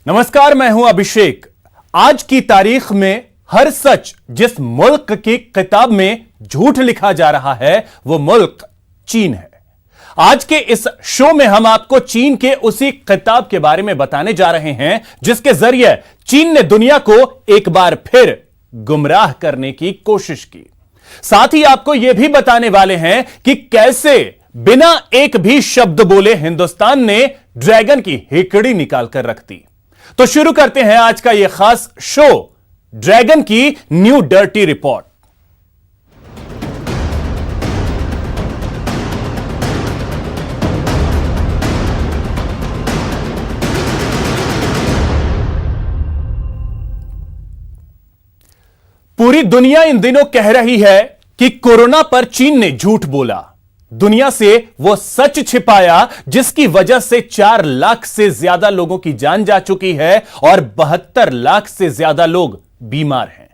नमस्कार, मैं हूं अभिषेक। आज की तारीख में हर सच जिस मुल्क की किताब में झूठ लिखा जा रहा है वो मुल्क चीन है। आज के इस शो में हम आपको चीन के उसी किताब के बारे में बताने जा रहे हैं जिसके जरिए चीन ने दुनिया को एक बार फिर गुमराह करने की कोशिश की। साथ ही आपको यह भी बताने वाले हैं कि कैसे बिना एक भी शब्द बोले हिंदुस्तान ने ड्रैगन की हेकड़ी निकाल कर रख दी। तो शुरू करते हैं आज का यह खास शो, ड्रैगन की न्यू डर्टी रिपोर्ट। पूरी दुनिया इन दिनों कह रही है कि कोरोना पर चीन ने झूठ बोला, दुनिया से वो सच छिपाया जिसकी वजह से 4 लाख से ज्यादा लोगों की जान जा चुकी है और 72 लाख से ज्यादा लोग बीमार हैं।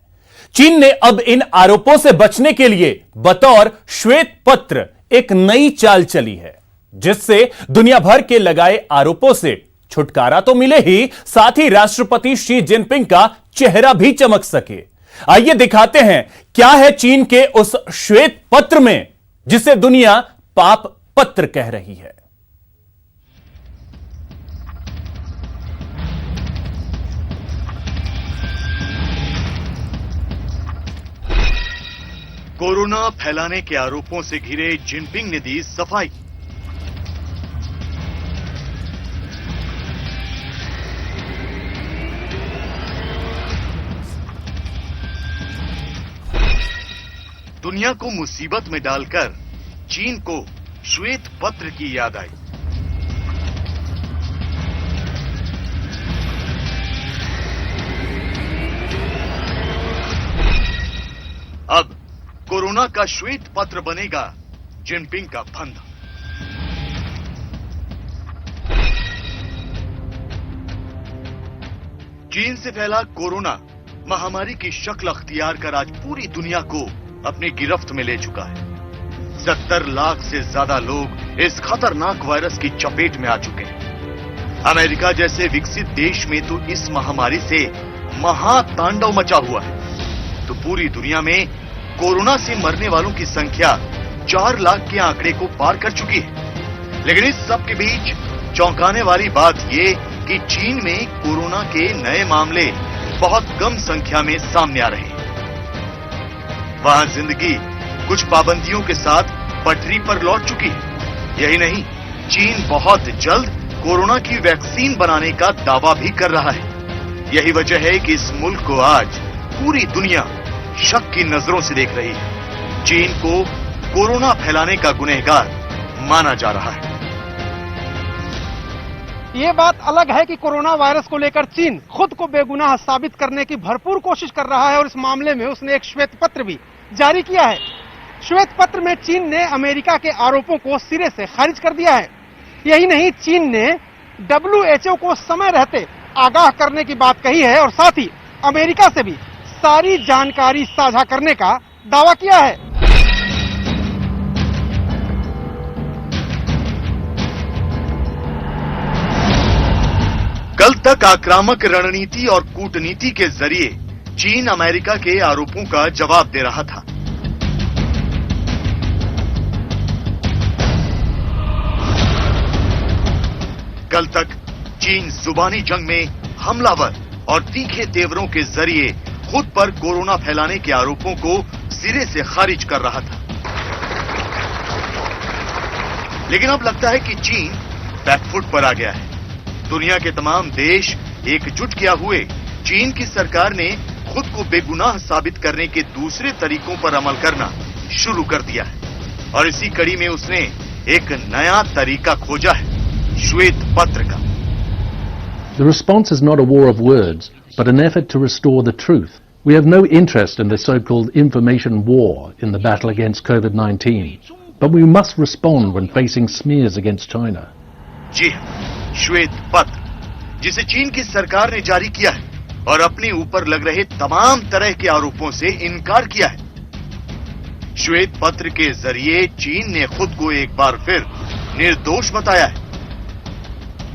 चीन ने अब इन आरोपों से बचने के लिए बतौर श्वेत पत्र एक नई चाल चली है जिससे दुनिया भर के लगाए आरोपों से छुटकारा तो मिले ही, साथ ही राष्ट्रपति शी जिनपिंग का चेहरा भी चमक सके। आइए दिखाते हैं क्या है चीन के उस श्वेत पत्र में जिसे दुनिया पाप पत्र कह रही है। कोरोना फैलाने के आरोपों से घिरे जिनपिंग ने दी सफाई। दुनिया को मुसीबत में डालकर चीन को श्वेत पत्र की याद आई। अब कोरोना का श्वेत पत्र बनेगा जिनपिंग का फंदा। चीन से फैला कोरोना महामारी की शक्ल अख्तियार कर आज पूरी दुनिया को अपनी गिरफ्त में ले चुका है। 70 लाख से ज्यादा लोग इस खतरनाक वायरस की चपेट में आ चुके हैं। अमेरिका जैसे विकसित देश में तो इस महामारी से महातांडव मचा हुआ है, तो पूरी दुनिया में कोरोना से मरने वालों की संख्या 4 लाख के आंकड़े को पार कर चुकी है। लेकिन इस सब के बीच चौंकाने वाली बात यह कि चीन में कोरोना के नए मामले बहुत कम संख्या में सामने आ रहे हैं। वहां जिंदगी कुछ पाबंदियों के साथ पटरी पर लौट चुकी है। यही नहीं, चीन बहुत जल्द कोरोना की वैक्सीन बनाने का दावा भी कर रहा है। यही वजह है कि इस मुल्क को आज पूरी दुनिया शक की नजरों से देख रही है। चीन को कोरोना फैलाने का गुनहगार माना जा रहा है। ये बात अलग है कि कोरोना वायरस को लेकर चीन खुद को बेगुनाह साबित करने की भरपूर कोशिश कर रहा है और इस मामले में उसने एक श्वेत पत्र भी जारी किया है। श्वेत पत्र में चीन ने अमेरिका के आरोपों को सिरे से खारिज कर दिया है। यही नहीं, चीन ने WHO को समय रहते आगाह करने की बात कही है और साथ ही अमेरिका से भी सारी जानकारी साझा करने का दावा किया है। कल तक आक्रामक रणनीति और कूटनीति के जरिए चीन अमेरिका के आरोपों का जवाब दे रहा था। कल तक चीन जुबानी जंग में हमलावर और तीखे तेवरों के जरिए खुद पर कोरोना फैलाने के आरोपों को सिरे से खारिज कर रहा था। लेकिन अब लगता है कि चीन बैकफुट पर आ गया है। दुनिया के तमाम देश एकजुट किया हुए चीन की सरकार ने खुद को बेगुनाह साबित करने के दूसरे तरीकों पर अमल करना शुरू कर दिया है और इसी कड़ी में उसने एक नया तरीका खोजा है, श्वेत पत्र का। The response is not a war of words, but an effort to restore the truth. We have no interest in the so-called information war in the battle against COVID-19, but we must respond when facing smears against China. जी हाँ, श्वेत पत्र जिसे चीन की सरकार ने जारी किया है और अपने ऊपर लग रहे तमाम तरह के आरोपों से इनकार किया है। श्वेत पत्र के जरिए चीन ने खुद को एक बार फिर निर्दोष बताया है।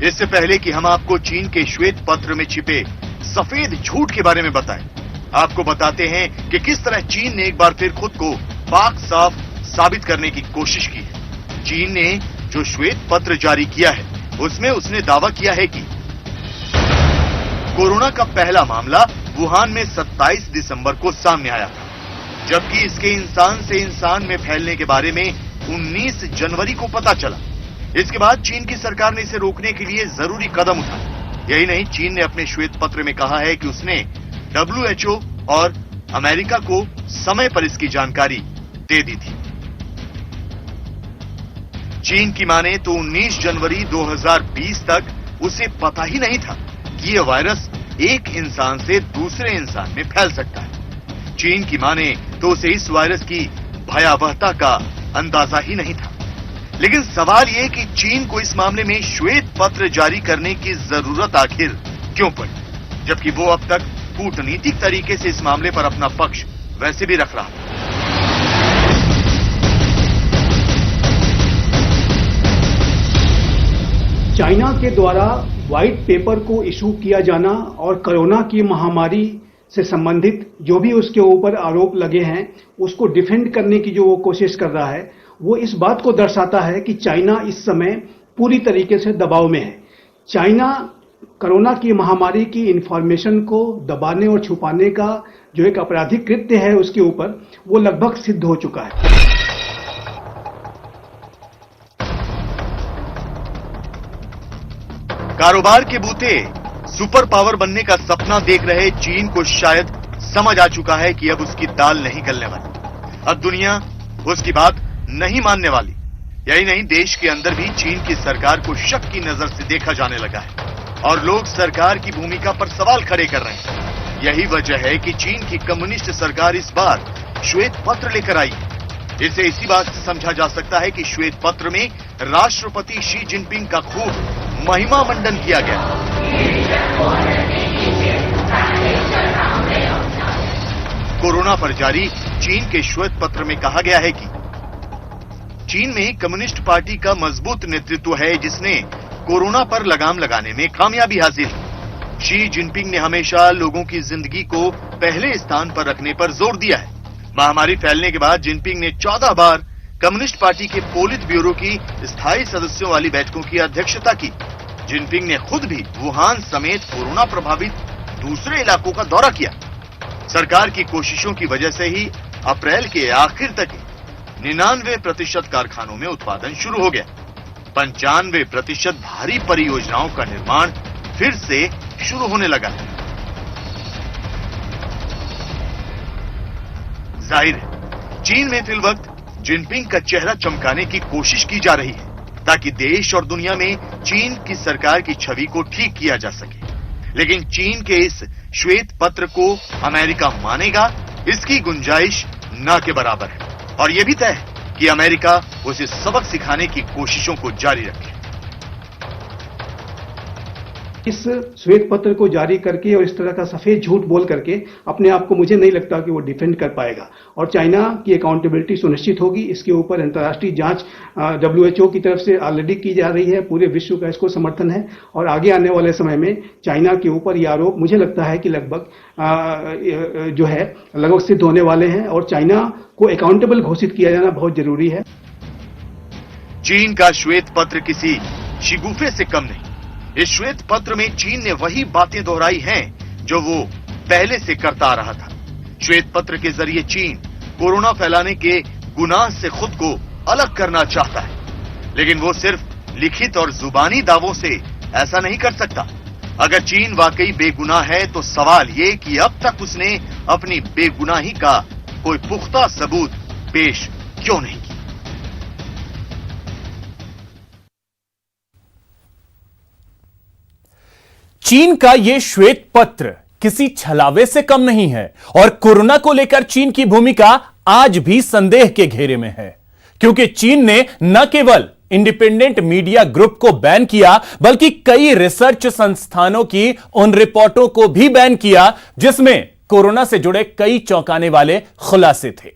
इससे पहले कि हम आपको चीन के श्वेत पत्र में छिपे सफेद झूठ के बारे में बताएं, आपको बताते हैं कि किस तरह चीन ने एक बार फिर खुद को पाक साफ साबित करने की कोशिश की है। चीन ने जो श्वेत पत्र जारी किया है उसमें उसने दावा किया है कि कोरोना का पहला मामला वुहान में 27 दिसंबर को सामने आया था, जबकि इसके इंसान से इंसान में फैलने के बारे में 19 जनवरी को पता चला। इसके बाद चीन की सरकार ने इसे रोकने के लिए जरूरी कदम उठाए। यही नहीं, चीन ने अपने श्वेत पत्र में कहा है कि उसने WHO और अमेरिका को समय पर इसकी जानकारी दे दी थी। चीन की माने तो 19 जनवरी 2020 तक उसे पता ही नहीं था कि यह वायरस एक इंसान से दूसरे इंसान में फैल सकता है। चीन की माने तो उसे इस वायरस की भयावहता का अंदाजा ही नहीं था। लेकिन सवाल यह कि चीन को इस मामले में श्वेत पत्र जारी करने की जरूरत आखिर क्यों पड़ी, जबकि वो अब तक कूटनीतिक तरीके से इस मामले पर अपना पक्ष वैसे भी रख रहा था। चाइना के द्वारा व्हाइट पेपर को इशू किया जाना और कोरोना की महामारी से संबंधित जो भी उसके ऊपर आरोप लगे हैं उसको डिफेंड करने की जो वो कोशिश कर रहा है, वो इस बात को दर्शाता है कि चाइना इस समय पूरी तरीके से दबाव में है। चाइना कोरोना की महामारी की इंफॉर्मेशन को दबाने और छुपाने का जो एक आपराधिक कृत्य है उसके ऊपर, वो लगभग सिद्ध हो चुका है। कारोबार के बूते सुपर पावर बनने का सपना देख रहे चीन को शायद समझ आ चुका है कि अब उसकी दाल नहीं गलने वाली। अब दुनिया उसकी बात नहीं मानने वाली। यही नहीं, देश के अंदर भी चीन की सरकार को शक की नजर से देखा जाने लगा है और लोग सरकार की भूमिका पर सवाल खड़े कर रहे हैं। यही वजह है कि चीन की कम्युनिस्ट सरकार इस बार श्वेत पत्र लेकर आई है। इसे इसी बात से समझा जा सकता है कि श्वेत पत्र में राष्ट्रपति शी जिनपिंग का खूब महिमा मंडन किया गया। कोरोना पर जारी चीन के श्वेत पत्र में कहा गया है कि चीन में कम्युनिस्ट पार्टी का मजबूत नेतृत्व है जिसने कोरोना पर लगाम लगाने में कामयाबी हासिल की। शी जिनपिंग ने हमेशा लोगों की जिंदगी को पहले स्थान पर रखने पर जोर दिया है। महामारी फैलने के बाद जिनपिंग ने 14 बार कम्युनिस्ट पार्टी के पोलित ब्यूरो की स्थायी सदस्यों वाली बैठकों की अध्यक्षता की। जिनपिंग ने खुद भी वुहान समेत कोरोना प्रभावित दूसरे इलाकों का दौरा किया। सरकार की कोशिशों की वजह से ही अप्रैल के आखिर तक 99% कारखानों में उत्पादन शुरू हो गया। 95% भारी परियोजनाओं का निर्माण फिर से शुरू होने लगा है। जाहिर है, चीन में फिलवक्त जिनपिंग का चेहरा चमकाने की कोशिश की जा रही है ताकि देश और दुनिया में चीन की सरकार की छवि को ठीक किया जा सके। लेकिन चीन के इस श्वेत पत्र को अमेरिका मानेगा, इसकी गुंजाइश न के बराबर है और यह भी तय है कि अमेरिका उसे सबक सिखाने की कोशिशों को जारी रखे। इस श्वेत पत्र को जारी करके और इस तरह का सफेद झूठ बोल करके अपने आप को मुझे नहीं लगता कि वो डिफेंड कर पाएगा और चाइना की अकाउंटेबिलिटी सुनिश्चित होगी। इसके ऊपर अंतर्राष्ट्रीय जांच WHO की तरफ से ऑलरेडी की जा रही है। पूरे विश्व का इसको समर्थन है और आगे आने वाले समय में चाइना के ऊपर ये आरोप मुझे लगता है कि लगभग जो है लगभग सिद्ध होने वाले हैं और चाइना को अकाउंटेबल घोषित किया जाना बहुत जरूरी है। चीन का श्वेत पत्र किसी शिगुफे से कम नहीं। इस श्वेत पत्र में चीन ने वही बातें दोहराई हैं जो वो पहले से करता आ रहा था। श्वेत पत्र के जरिए चीन कोरोना फैलाने के गुनाह से खुद को अलग करना चाहता है, लेकिन वो सिर्फ लिखित और जुबानी दावों से ऐसा नहीं कर सकता। अगर चीन वाकई बेगुनाह है तो सवाल ये कि अब तक उसने अपनी बेगुनाही का कोई पुख्ता सबूत पेश क्यों नहीं किया। चीन का यह श्वेत पत्र किसी छलावे से कम नहीं है और कोरोना को लेकर चीन की भूमिका आज भी संदेह के घेरे में है, क्योंकि चीन ने न केवल इंडिपेंडेंट मीडिया ग्रुप को बैन किया बल्कि कई रिसर्च संस्थानों की उन रिपोर्टों को भी बैन किया जिसमें कोरोना से जुड़े कई चौंकाने वाले खुलासे थे।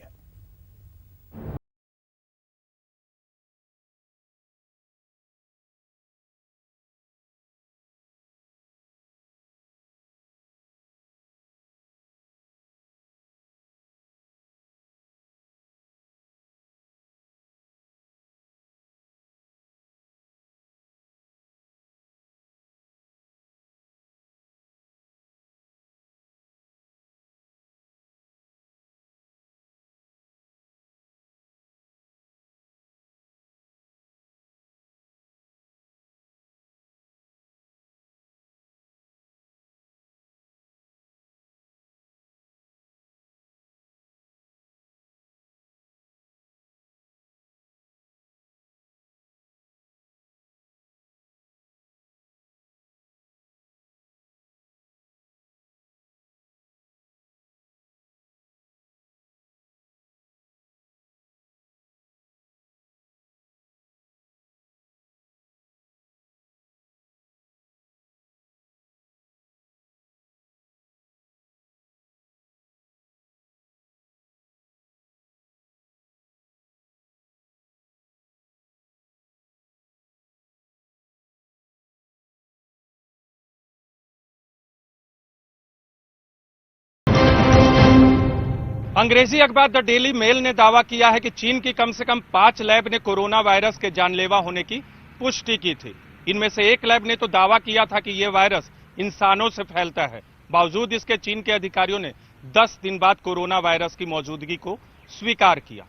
अंग्रेजी अखबार द डेली मेल ने दावा किया है कि चीन की कम से कम 5 लैब ने कोरोना वायरस के जानलेवा होने की पुष्टि की थी। इनमें से एक लैब ने तो दावा किया था कि यह वायरस इंसानों से फैलता है। बावजूद इसके चीन के अधिकारियों ने 10 दिन बाद कोरोना वायरस की मौजूदगी को स्वीकार किया।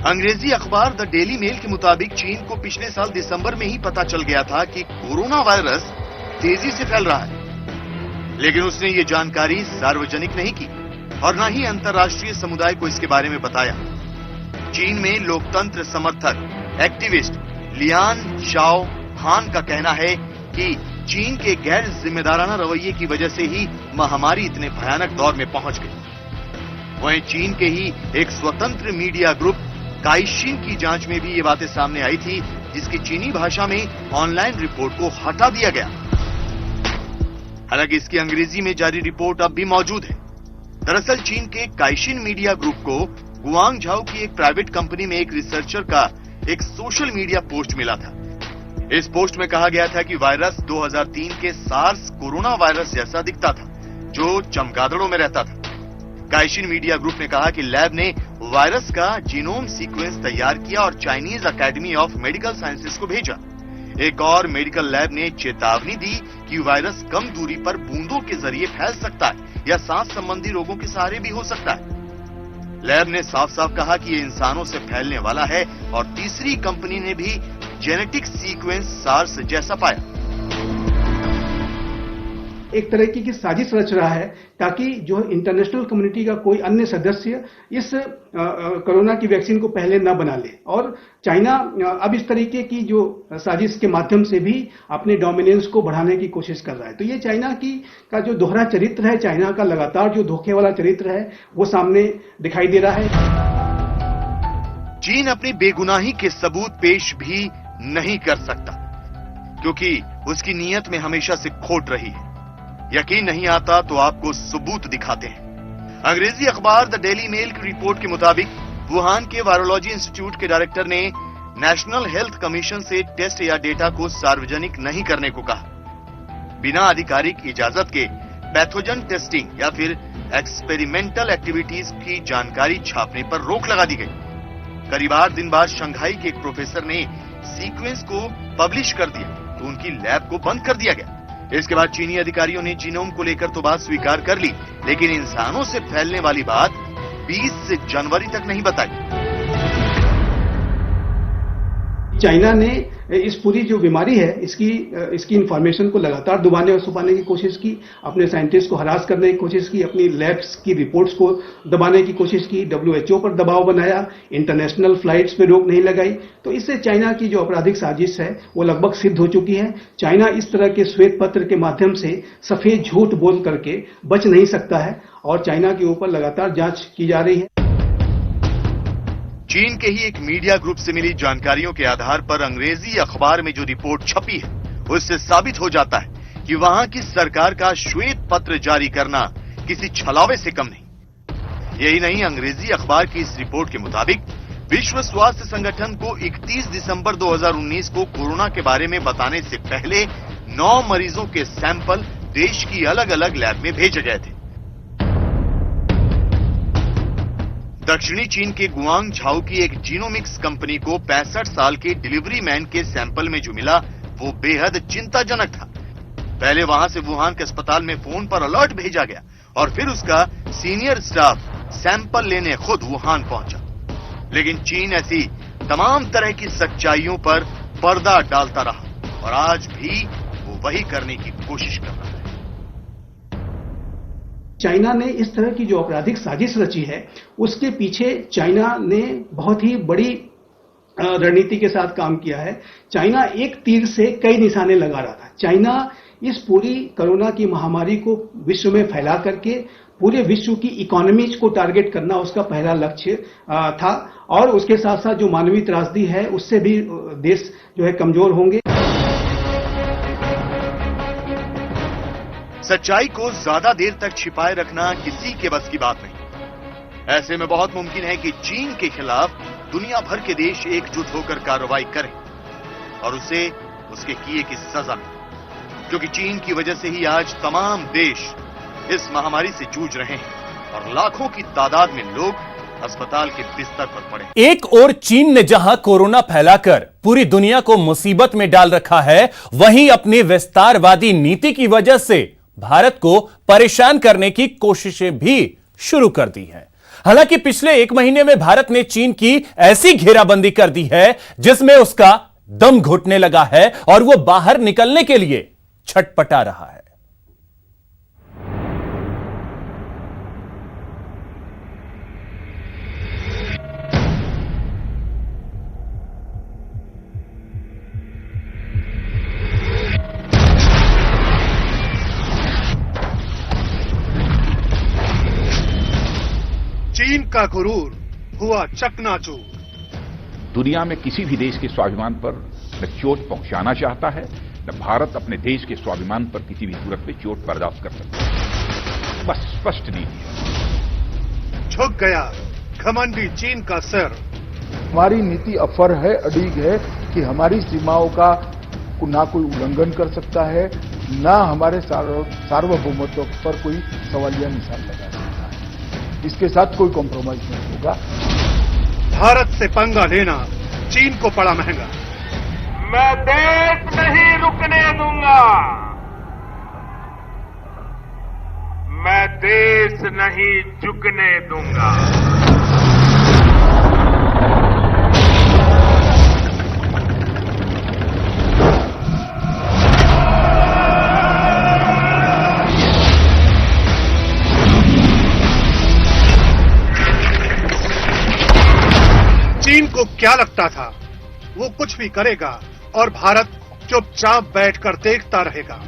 अंग्रेजी अखबार द डेली मेल के मुताबिक चीन को पिछले साल दिसंबर में ही पता चल गया था कि कोरोना वायरस तेजी से फैल रहा है, लेकिन उसने ये जानकारी सार्वजनिक नहीं की और न ही अंतर्राष्ट्रीय समुदाय को इसके बारे में बताया। चीन में लोकतंत्र समर्थक एक्टिविस्ट लियान शाओ हान का कहना है कि चीन के गैर जिम्मेदाराना रवैये की वजह से ही महामारी इतने भयानक दौर में पहुंच गई। वहीं चीन के ही एक स्वतंत्र मीडिया ग्रुप काइशिन की जांच में भी ये बातें सामने आई थी, जिसकी चीनी भाषा में ऑनलाइन रिपोर्ट को हटा दिया गया। हालांकि इसकी अंग्रेजी में जारी रिपोर्ट अब भी मौजूद है। दरअसल चीन के काइशिन मीडिया ग्रुप को गुआंगझाओ की एक प्राइवेट कंपनी में एक रिसर्चर का एक सोशल मीडिया पोस्ट मिला था। इस पोस्ट में कहा गया था कि वायरस 2003 के सार्स कोरोना वायरस जैसा दिखता था, जो चमगादड़ों में रहता था। काइशिन मीडिया ग्रुप ने कहा कि लैब ने वायरस का जीनोम सीक्वेंस तैयार किया और Chinese academy of medical sciences को भेजा। एक और मेडिकल लैब ने चेतावनी दी कि वायरस कम दूरी पर बूंदों के जरिए फैल सकता है या सांस संबंधी रोगों के सहारे भी हो सकता है। लैब ने साफ साफ कहा कि ये इंसानों से फैलने वाला है और तीसरी कंपनी ने भी जेनेटिक सीक्वेंस सार्स जैसा पाया। एक तरह की साजिश रच रहा है ताकि जो इंटरनेशनल कम्युनिटी का कोई अन्य सदस्य इस कोरोना की वैक्सीन को पहले न बना ले, और चाइना अब इस तरीके की जो साजिश के माध्यम से भी अपने डोमिनेंस को बढ़ाने की कोशिश कर रहा है। तो ये चाइना का जो दोहरा चरित्र है, चाइना का लगातार जो धोखे वाला चरित्र है, वो सामने दिखाई दे रहा है। चीन अपनी बेगुनाही के सबूत पेश भी नहीं कर सकता, क्योंकि उसकी नीयत में हमेशा से खोट रही है। यकीन नहीं आता तो आपको सबूत दिखाते हैं। अंग्रेजी अखबार द डेली मेल की रिपोर्ट के मुताबिक वुहान के वायरोलॉजी इंस्टीट्यूट के डायरेक्टर ने नेशनल हेल्थ कमीशन से टेस्ट या डेटा को सार्वजनिक नहीं करने को कहा। बिना आधिकारिक इजाजत के पैथोजन टेस्टिंग या फिर एक्सपेरिमेंटल एक्टिविटीज की जानकारी छापने पर रोक लगा दी गई। करीब 8 दिन बाद शंघाई के एक प्रोफेसर ने सीक्वेंस को पब्लिश कर दिया तो उनकी लैब को बंद कर दिया गया। इसके बाद चीनी अधिकारियों ने जीनोम को लेकर तो बात स्वीकार कर ली, लेकिन इंसानों से फैलने वाली बात 20 जनवरी तक नहीं बताई। चाइना ने इस पूरी जो बीमारी है इसकी इंफॉर्मेशन को लगातार दबाने और छुपाने की कोशिश की, अपने साइंटिस्ट को हरास करने की कोशिश की, अपनी लैब्स की रिपोर्ट्स को दबाने की कोशिश की, WHO पर दबाव बनाया, इंटरनेशनल फ्लाइट्स पे रोक नहीं लगाई। तो इससे चाइना की जो आपराधिक साजिश है वो लगभग सिद्ध हो चुकी है। चाइना इस तरह के श्वेत पत्र के माध्यम से सफेद झूठ बोल करके बच नहीं सकता है और चाइना के ऊपर लगातार जांच की जा रही है। चीन के ही एक मीडिया ग्रुप से मिली जानकारियों के आधार पर अंग्रेजी अखबार में जो रिपोर्ट छपी है उससे साबित हो जाता है कि वहां की सरकार का श्वेत पत्र जारी करना किसी छलावे से कम नहीं। यही नहीं, अंग्रेजी अखबार की इस रिपोर्ट के मुताबिक विश्व स्वास्थ्य संगठन को 31 दिसंबर 2019 को कोरोना के बारे में बताने से पहले 9 मरीजों के सैंपल देश की अलग अलग लैब में भेजे गए थे। दक्षिणी चीन के गुआंगझाओ की एक जीनोमिक्स कंपनी को 65 साल के डिलीवरी मैन के सैंपल में जो मिला वो बेहद चिंताजनक था। पहले वहां से वुहान के अस्पताल में फोन पर अलर्ट भेजा गया और फिर उसका सीनियर स्टाफ सैंपल लेने खुद वुहान पहुंचा। लेकिन चीन ऐसी तमाम तरह की सच्चाइयों पर पर्दा डालता रहा और आज भी वो वही करने की कोशिश कर रहा है। चाइना ने इस तरह की जो आपराधिक साजिश रची है उसके पीछे चाइना ने बहुत ही बड़ी रणनीति के साथ काम किया है। चाइना एक तीर से कई निशाने लगा रहा था। चाइना इस पूरी कोरोना की महामारी को विश्व में फैला करके पूरे विश्व की इकोनॉमीज को टारगेट करना उसका पहला लक्ष्य था और उसके साथ साथ जो मानवीय त्रासदी है उससे भी देश जो है कमजोर होंगे। सच्चाई को ज्यादा देर तक छिपाए रखना किसी के बस की बात नहीं। ऐसे में बहुत मुमकिन है कि चीन के खिलाफ दुनिया भर के देश एकजुट होकर कार्रवाई करें और उसे उसके किए की सजा मिले, क्योंकि चीन की वजह से ही आज तमाम देश इस महामारी से जूझ रहे हैं और लाखों की तादाद में लोग अस्पताल के बिस्तर पर पड़े। एक ओर चीन ने जहां कोरोना फैलाकर पूरी दुनिया को मुसीबत में डाल रखा है, वहीं अपनी विस्तारवादी नीति की वजह से भारत को परेशान करने की कोशिशें भी शुरू कर दी हैं। हालांकि पिछले 1 महीने में भारत ने चीन की ऐसी घेराबंदी कर दी है जिसमें उसका दम घुटने लगा है और वो बाहर निकलने के लिए छटपटा रहा है। चीन का गुरूर हुआ चकनाचूर। दुनिया में किसी भी देश के स्वाभिमान पर न चोट पहुंचाना चाहता है, न भारत अपने देश के स्वाभिमान पर किसी भी सूरत में चोट बर्दाश्त कर सकता है। बस स्पष्ट नीति है। झुक गया घमंडी चीन का सिर। हमारी नीति अफर है, अड़िग है कि हमारी सीमाओं का ना कोई उल्लंघन कर सकता है, ना हमारे सार्वभौमत्व पर कोई सवालिया निशान लगा सकता है। इसके साथ कोई कॉम्प्रोमाइज नहीं होगा। भारत से पंगा लेना चीन को पड़ा महंगा। मैं देश नहीं रुकने दूंगा, मैं देश नहीं झुकने दूंगा। चीन को क्या लगता था वो कुछ भी करेगा और भारत चुपचाप बैठकर देखता रहेगा।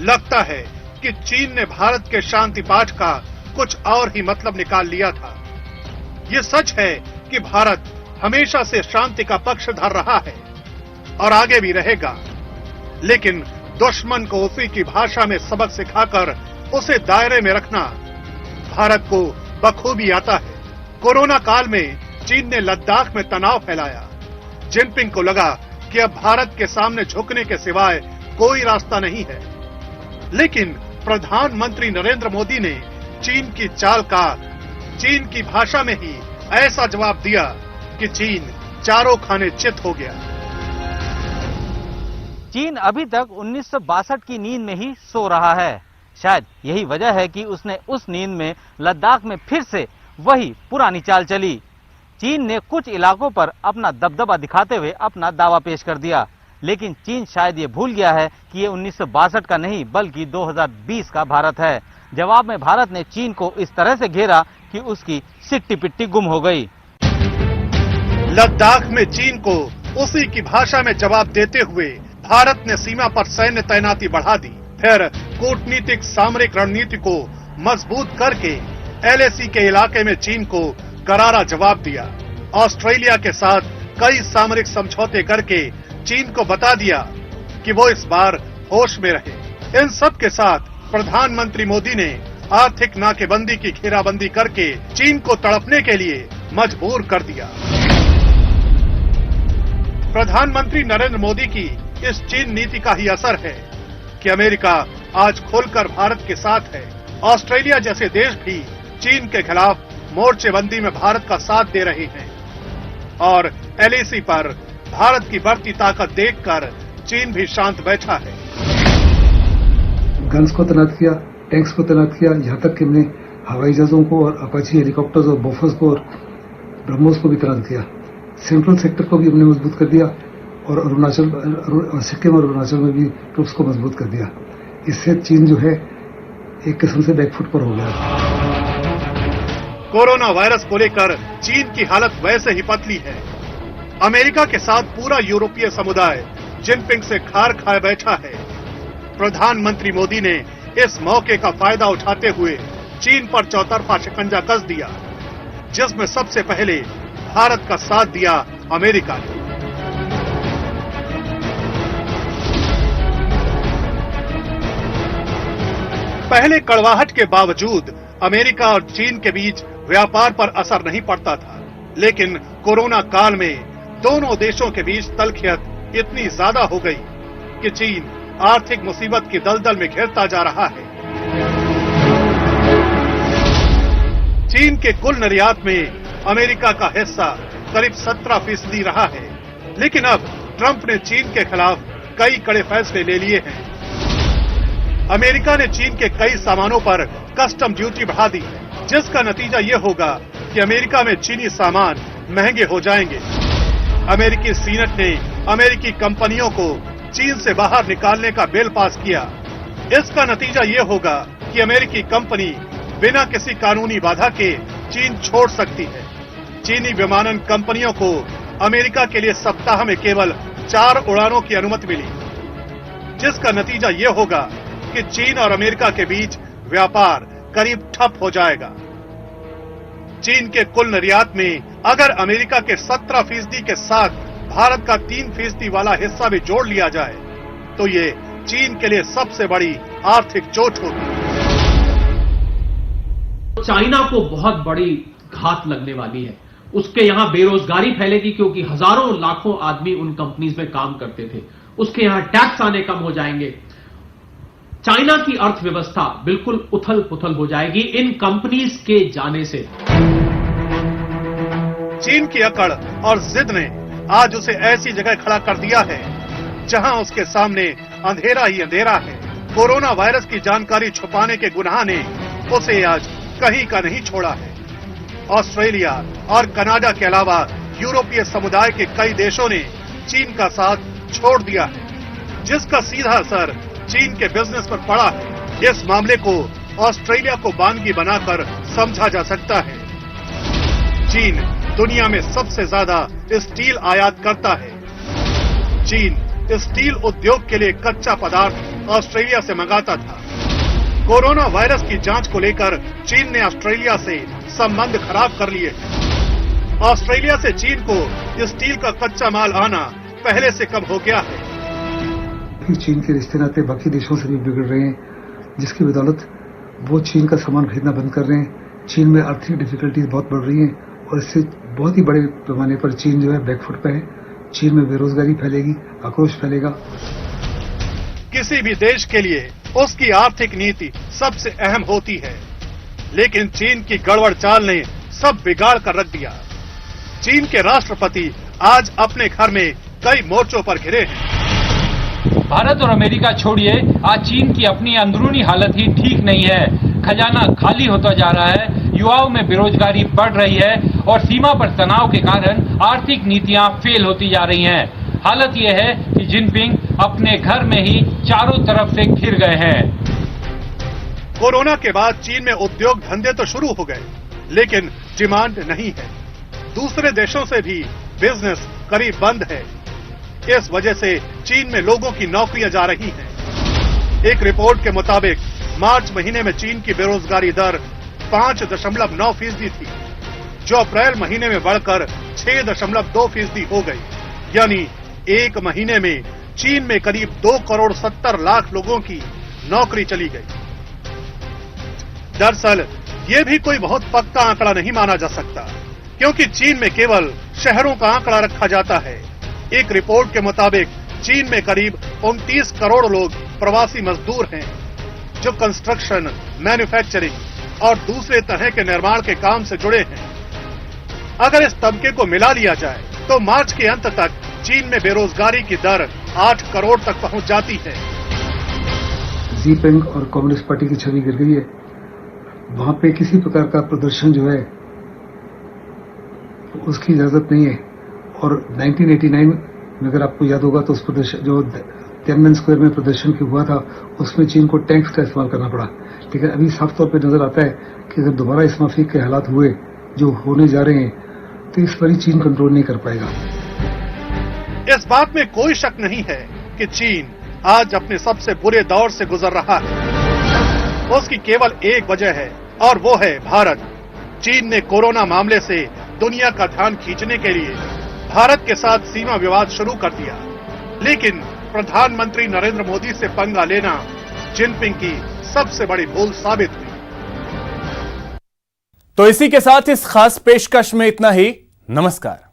लगता है कि चीन ने भारत के शांति पाठ का कुछ और ही मतलब निकाल लिया था। ये सच है कि भारत हमेशा से शांति का पक्षधर रहा है और आगे भी रहेगा, लेकिन दुश्मन को उसी की भाषा में सबक सिखाकर उसे दायरे में रखना भारत को बखूबी आता है। कोरोना काल में चीन ने लद्दाख में तनाव फैलाया। जिनपिंग को लगा कि अब भारत के सामने झुकने के सिवाय कोई रास्ता नहीं है, लेकिन प्रधानमंत्री नरेंद्र मोदी ने चीन की चाल का चीन की भाषा में ही ऐसा जवाब दिया कि चीन चारों खाने चित हो गया। चीन अभी तक 1962 की नींद में ही सो रहा है। शायद यही वजह है कि उसने उस नींद में लद्दाख में फिर से वही पुरानी चाल चली। चीन ने कुछ इलाकों पर अपना दबदबा दिखाते हुए अपना दावा पेश कर दिया, लेकिन चीन शायद ये भूल गया है कि ये 1962 का नहीं बल्कि 2020 का भारत है। जवाब में भारत ने चीन को इस तरह से घेरा कि उसकी सिट्टी पिट्टी गुम हो गई। लद्दाख में चीन को उसी की भाषा में जवाब देते हुए भारत ने सीमा पर सैन्य तैनाती बढ़ा दी। फिर कूटनीतिक सामरिक रणनीति को मजबूत करके LAC के इलाके में चीन को करारा जवाब दिया। ऑस्ट्रेलिया के साथ कई सामरिक समझौते करके चीन को बता दिया कि वो इस बार होश में रहे। इन सब के साथ प्रधानमंत्री मोदी ने आर्थिक नाकेबंदी की घेराबंदी करके चीन को तड़पने के लिए मजबूर कर दिया। प्रधानमंत्री नरेंद्र मोदी की इस चीन नीति का ही असर है कि अमेरिका आज खुलकर भारत के साथ है। ऑस्ट्रेलिया जैसे देश भी चीन के खिलाफ मोर्चेबंदी में भारत का साथ दे रहे हैं और LAC पर भारत की बढ़ती ताकत देखकर चीन भी शांत बैठा है। गन्स को तैनात किया, टैंक्स को तैनात किया, यहाँ तक कि हमने हवाई जहाजों को और अपाची हेलीकॉप्टर्स और बोफर्स को और ब्रह्मोस को भी तैनात किया। सेंट्रल सेक्टर को भी हमने मजबूत कर दिया और सिक्किम और अरुणाचल में भी ट्रूप्स को मजबूत कर दिया। इससे चीन जो है एक किस्म से बैकफुट पर हो गया। कोरोना वायरस को लेकर चीन की हालत वैसे ही पतली है। अमेरिका के साथ पूरा यूरोपीय समुदाय जिनपिंग से खार खाए बैठा है। प्रधानमंत्री मोदी ने इस मौके का फायदा उठाते हुए चीन पर चौतरफा शिकंजा कस दिया, जिसमें सबसे पहले भारत का साथ दिया अमेरिका ने। पहले कड़वाहट के बावजूद अमेरिका और चीन के बीच व्यापार पर असर नहीं पड़ता था, लेकिन कोरोना काल में दोनों देशों के बीच तलखियत इतनी ज्यादा हो गई कि चीन आर्थिक मुसीबत की दलदल में घिरता जा रहा है। चीन के कुल निर्यात में अमेरिका का हिस्सा करीब 17% रहा है, लेकिन अब ट्रंप ने चीन के खिलाफ कई कड़े फैसले ले लिए हैं। अमेरिका ने चीन के कई सामानों पर कस्टम ड्यूटी बढ़ा दी, जिसका नतीजा ये होगा कि अमेरिका में चीनी सामान महंगे हो जाएंगे। अमेरिकी सीनेट ने अमेरिकी कंपनियों को चीन से बाहर निकालने का बिल पास किया। इसका नतीजा ये होगा कि अमेरिकी कंपनी बिना किसी कानूनी बाधा के चीन छोड़ सकती है। चीनी विमानन कंपनियों को अमेरिका के लिए सप्ताह में केवल 4 उड़ानों की अनुमति मिली, जिसका नतीजा ये होगा कि चीन और अमेरिका के बीच व्यापार करीब ठप हो जाएगा। चीन के कुल निर्यात में अगर अमेरिका के 17% के साथ भारत का 3% वाला हिस्सा भी जोड़ लिया जाए तो ये चीन के लिए सबसे बड़ी आर्थिक चोट होगी। चाइना को बहुत बड़ी घात लगने वाली है। उसके यहां बेरोजगारी फैलेगी क्योंकि हजारों लाखों आदमी उन कंपनीज में काम करते थे। उसके यहां टैक्स आने कम हो जाएंगे। चाइना की अर्थव्यवस्था बिल्कुल उथल पुथल हो जाएगी इन कंपनीज के जाने से। चीन की अकड़ और जिद ने आज उसे ऐसी जगह खड़ा कर दिया है जहां उसके सामने अंधेरा ही अंधेरा है। कोरोना वायरस की जानकारी छुपाने के गुनाह ने उसे आज कहीं का नहीं छोड़ा है। ऑस्ट्रेलिया और कनाडा के अलावा यूरोपीय समुदाय के कई देशों ने चीन का साथ छोड़ दिया है, जिसका सीधा असर चीन के बिजनेस पर पड़ा है। इस मामले को ऑस्ट्रेलिया को बानगी बनाकर समझा जा सकता है। चीन दुनिया में सबसे ज्यादा स्टील आयात करता है। चीन स्टील उद्योग के लिए कच्चा पदार्थ ऑस्ट्रेलिया से मंगाता था। कोरोना वायरस की जांच को लेकर चीन ने ऑस्ट्रेलिया से संबंध खराब कर लिए। ऑस्ट्रेलिया से चीन को स्टील का कच्चा माल आना पहले से कम हो गया है। चीन के रिश्ते नाते बाकी देशों से भी बिगड़ रहे हैं, जिसकी बदौलत वो चीन का सामान खरीदना बंद कर रहे हैं। चीन में आर्थिक डिफिकल्टीज बहुत बढ़ रही हैं और इससे बहुत ही बड़े पैमाने पर चीन जो है बैकफुट पे है। चीन में बेरोजगारी फैलेगी, आक्रोश फैलेगा। किसी भी देश के लिए उसकी आर्थिक नीति सबसे अहम होती है, लेकिन चीन की गड़बड़ चाल ने सब बिगाड़ कर रख दिया। चीन के राष्ट्रपति आज अपने घर में कई मोर्चों पर घिरे हैं। भारत और अमेरिका छोड़िए, आज चीन की अपनी अंदरूनी हालत ही ठीक नहीं है। खजाना खाली होता जा रहा है, युवाओं में बेरोजगारी बढ़ रही है और सीमा पर तनाव के कारण आर्थिक नीतियां फेल होती जा रही हैं। हालत यह है कि जिनपिंग अपने घर में ही चारों तरफ से घिर गए हैं। कोरोना के बाद चीन में उद्योग धंधे तो शुरू हो गए, लेकिन डिमांड नहीं है। दूसरे देशों से भी बिजनेस करीब बंद है। इस वजह से चीन में लोगों की नौकरियां जा रही हैं। एक रिपोर्ट के मुताबिक मार्च महीने में चीन की बेरोजगारी दर 5.9% थी, जो अप्रैल महीने में बढ़कर 6.2% हो गई। यानी एक महीने में चीन में करीब 2,70,00,000 लोगों की नौकरी चली गई। दरअसल ये भी कोई बहुत पक्का आंकड़ा नहीं माना जा सकता, क्योंकि चीन में केवल शहरों का आंकड़ा रखा जाता है। एक रिपोर्ट के मुताबिक चीन में करीब 29 करोड़ लोग प्रवासी मजदूर हैं, जो कंस्ट्रक्शन, मैन्युफैक्चरिंग और दूसरे तरह के निर्माण के काम से जुड़े हैं। अगर इस तबके को मिला लिया जाए तो मार्च के अंत तक चीन में बेरोजगारी की दर 8 करोड़ तक पहुंच जाती है। जीपेंग और कम्युनिस्ट पार्टी की छवि गिर गई है। वहां पे किसी प्रकार का प्रदर्शन जो है उसकी इजाजत नहीं है। और 1989 में अगर आपको याद होगा तो उस प्रदर्शन जो तियानमेन स्क्वायर में प्रदर्शन हुआ था, उसमें चीन को टैंक्स का इस्तेमाल करना पड़ा। लेकिन अभी साफ तौर पे नजर आता है कि अगर दोबारा इस माफी के हालात हुए जो होने जा रहे हैं, तो इस पर चीन कंट्रोल नहीं कर पाएगा। इस बात में कोई शक नहीं है कि चीन आज अपने सबसे बुरे दौर से गुजर रहा है। उसकी केवल एक वजह है और वो है भारत। चीन ने कोरोना मामले से दुनिया का ध्यान खींचने के लिए भारत के साथ सीमा विवाद शुरू कर दिया, लेकिन प्रधानमंत्री नरेंद्र मोदी से पंगा लेना जिनपिंग की सबसे बड़ी भूल साबित हुई। तो इसी के साथ इस खास पेशकश में इतना ही। नमस्कार।